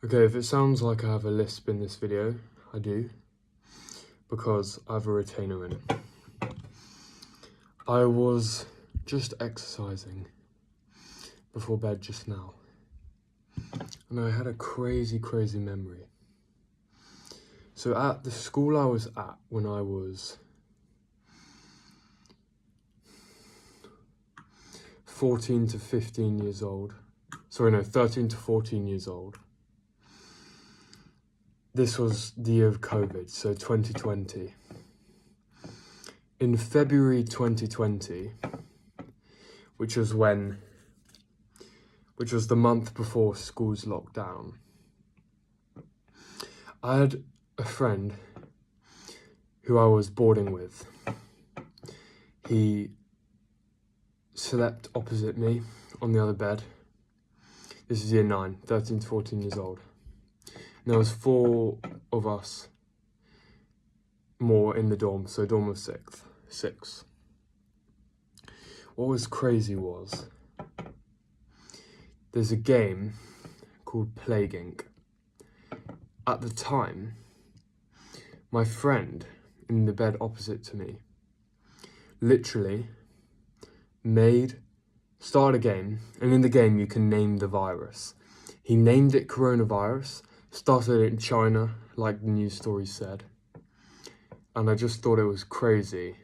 Okay, if it sounds like I have a lisp in this video, I do, because I have a retainer in. I was just exercising before bed just now, and I had a crazy memory. So at the school I was at when I was 13 to 14 years old, this was the year of COVID, so 2020. In February 2020, which was the month before schools locked down, I had a friend who I was boarding with. He slept opposite me on the other bed. This is year 9, 13 to 14 years old. And there was 4 of us more in the dorm, so dorm of 6. What was crazy was, there's a game called Plague Inc. At the time, my friend in the bed opposite to me literally started a game, and in the game you can name the virus. He named it coronavirus, started it in China, like the news story said, and I just thought it was crazy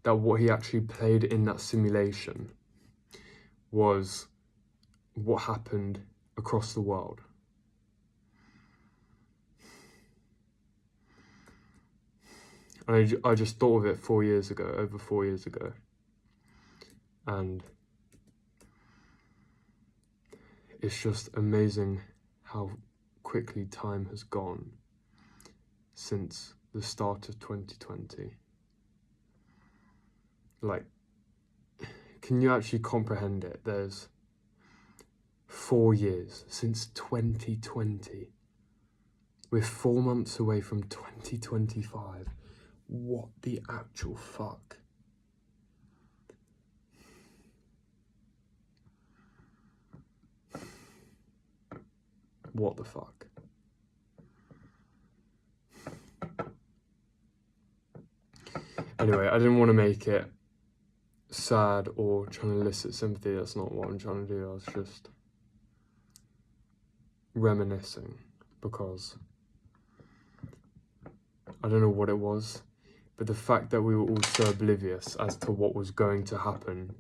that what he actually played in that simulation was what happened across the world. And I just thought of it over 4 years ago. And it's just amazing how quickly time has gone since the start of 2020. Like, can you actually comprehend it? There's 4 years since 2020. We're 4 months away from 2025. What the actual fuck? What the fuck? Anyway, I didn't want to make it sad or trying to elicit sympathy. That's not what I'm trying to do. I was just reminiscing because I don't know what it was, but the fact that we were all so oblivious as to what was going to happen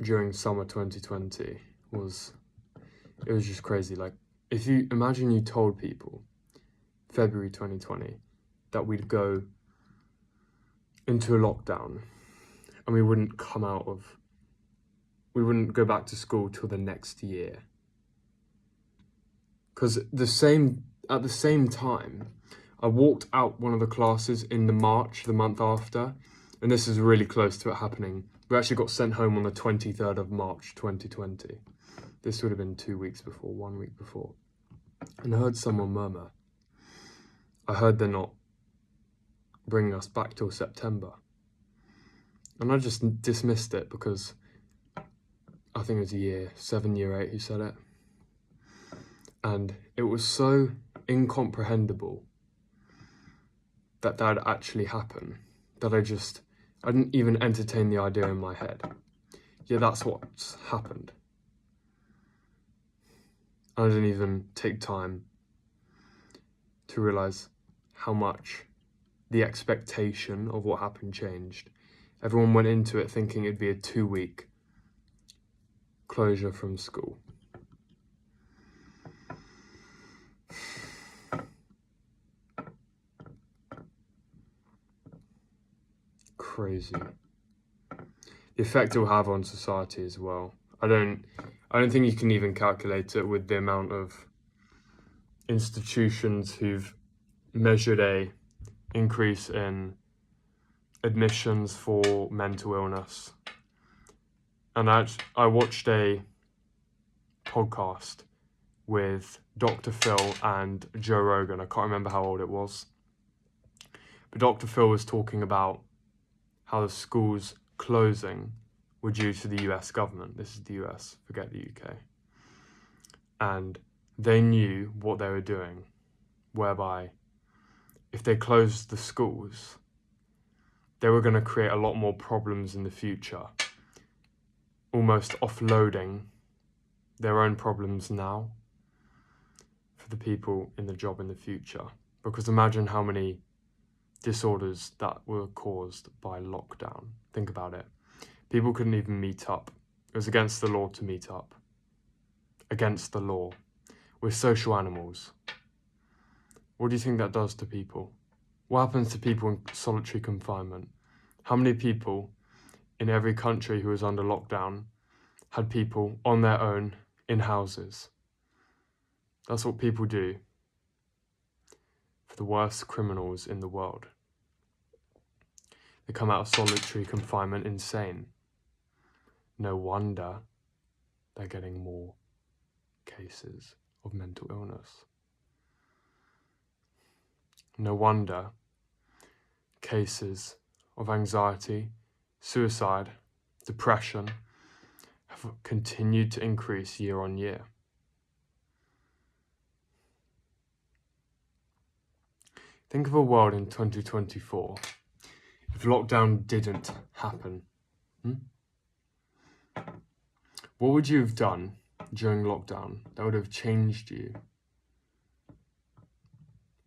during summer 2020 was just crazy. Like, if you imagine you told people February 2020 that we'd go into a lockdown and we wouldn't go back to school till the next year. Because at the same time, I walked out one of the classes in the month after, and this is really close to it happening. We actually got sent home on the 23rd of March 2020. This would have been 1 week before. And I heard someone murmur, I heard they're not bringing us back till September. And I just dismissed it because I think it was year 7, year 8 who said it. And it was so incomprehensible that would actually happen that I didn't even entertain the idea in my head. Yeah, that's what's happened. I didn't even take time to realize how much the expectation of what happened changed. Everyone went into it thinking it'd be a 2-week closure from school. Crazy. The effect it will have on society as well. I don't think you can even calculate it with the amount of institutions who've measured a increase in admissions for mental illness. And I watched a podcast with Dr. Phil and Joe Rogan. I can't remember how old it was. But Dr. Phil was talking about how the schools closing were due to the US government. This is the US, forget the UK. and they knew what they were doing, whereby if they closed the schools, they were going to create a lot more problems in the future, almost offloading their own problems now for the people in the job in the future. Because imagine how many disorders that were caused by lockdown. Think about it. People couldn't even meet up. It was against the law to meet up. Against the law. We're social animals. What do you think that does to people? What happens to people in solitary confinement? How many people in every country who was under lockdown had people on their own in houses? That's what people do for the worst criminals in the world. They come out of solitary confinement insane. No wonder they're getting more cases of mental illness. No wonder cases of anxiety, suicide, depression have continued to increase year on year. Think of a world in 2024 if lockdown didn't happen. What would you have done during lockdown that would have changed you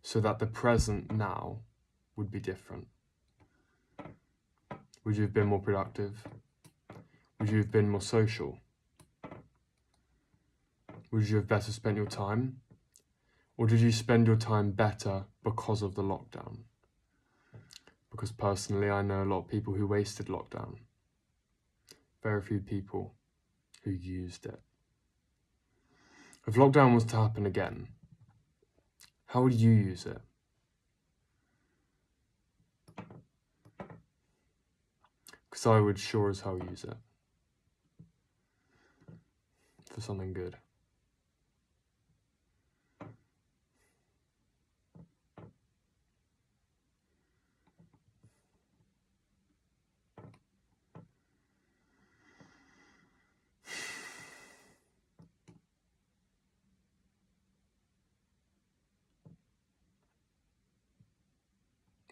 so that the present now would be different? Would you have been more productive? Would you have been more social? Would you have better spent your time? Or did you spend your time better because of the lockdown? Because personally, I know a lot of people who wasted lockdown. Very few people who used it. If lockdown was to happen again, how would you use it? Because I would sure as hell use it for something good.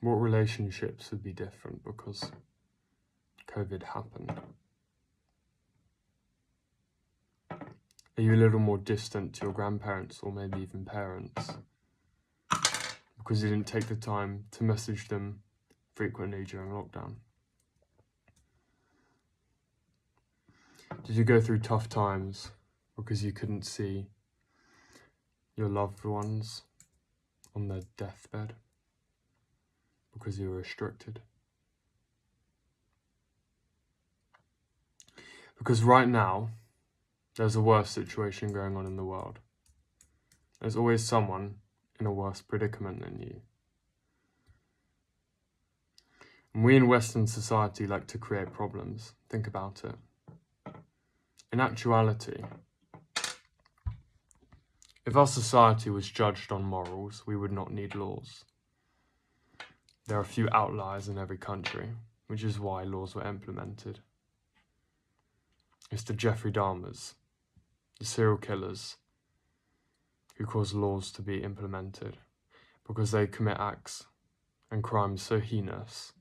What relationships would be different because COVID happened? Are you a little more distant to your grandparents or maybe even parents because you didn't take the time to message them frequently during lockdown? Did you go through tough times because you couldn't see your loved ones on their deathbed because you were restricted? Because right now, there's a worse situation going on in the world. There's always someone in a worse predicament than you. And we in Western society like to create problems. Think about it. In actuality, if our society was judged on morals, we would not need laws. There are a few outliers in every country, which is why laws were implemented. It's the Jeffrey Dahmers, the serial killers, who cause laws to be implemented because they commit acts and crimes so heinous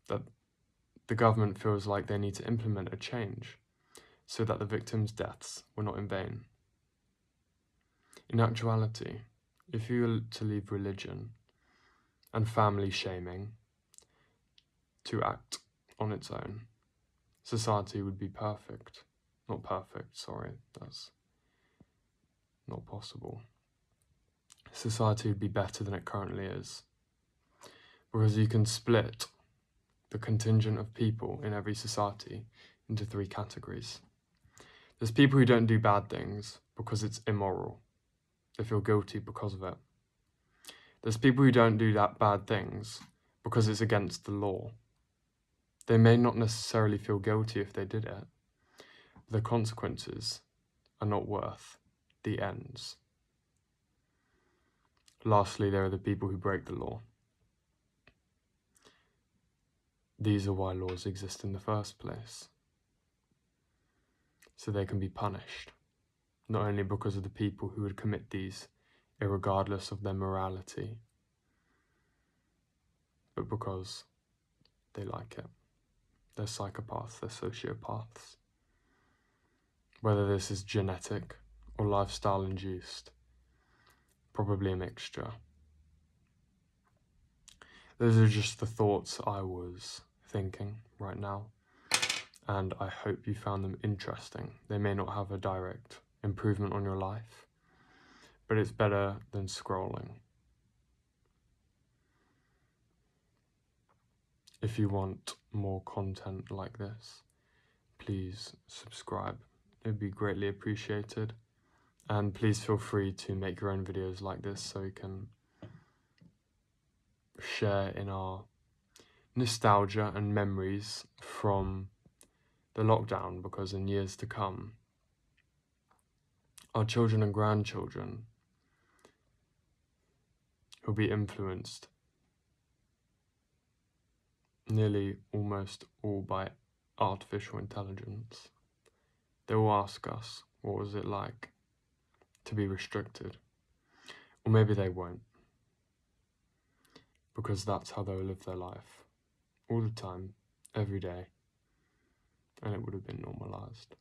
that the government feels like they need to implement a change so that the victims' deaths were not in vain. In actuality, if you were to leave religion and family shaming to act on its own, society would be perfect. Not perfect, sorry, that's not possible. Society would be better than it currently is, because you can split the contingent of people in every society into 3 categories. There's people who don't do bad things because it's immoral. They feel guilty because of it. There's people who don't do that bad things because it's against the law. They may not necessarily feel guilty if they did it. The consequences are not worth the ends. Lastly, there are the people who break the law. These are why laws exist in the first place. so they can be punished, not only because of the people who would commit these irregardless of their morality, but because they like it. They're psychopaths, they're sociopaths. Whether this is genetic or lifestyle induced, probably a mixture. Those are just the thoughts I was thinking right now, and I hope you found them interesting. They may not have a direct improvement on your life, but it's better than scrolling. If you want more content like this, please subscribe. It would be greatly appreciated. And please feel free to make your own videos like this so we can share in our nostalgia and memories from the lockdown, because in years to come, our children and grandchildren will be influenced nearly almost all by artificial intelligence. They will ask us, what was it like to be restricted? Or maybe they won't, because that's how they'll live their life, all the time, every day, and it would have been normalized.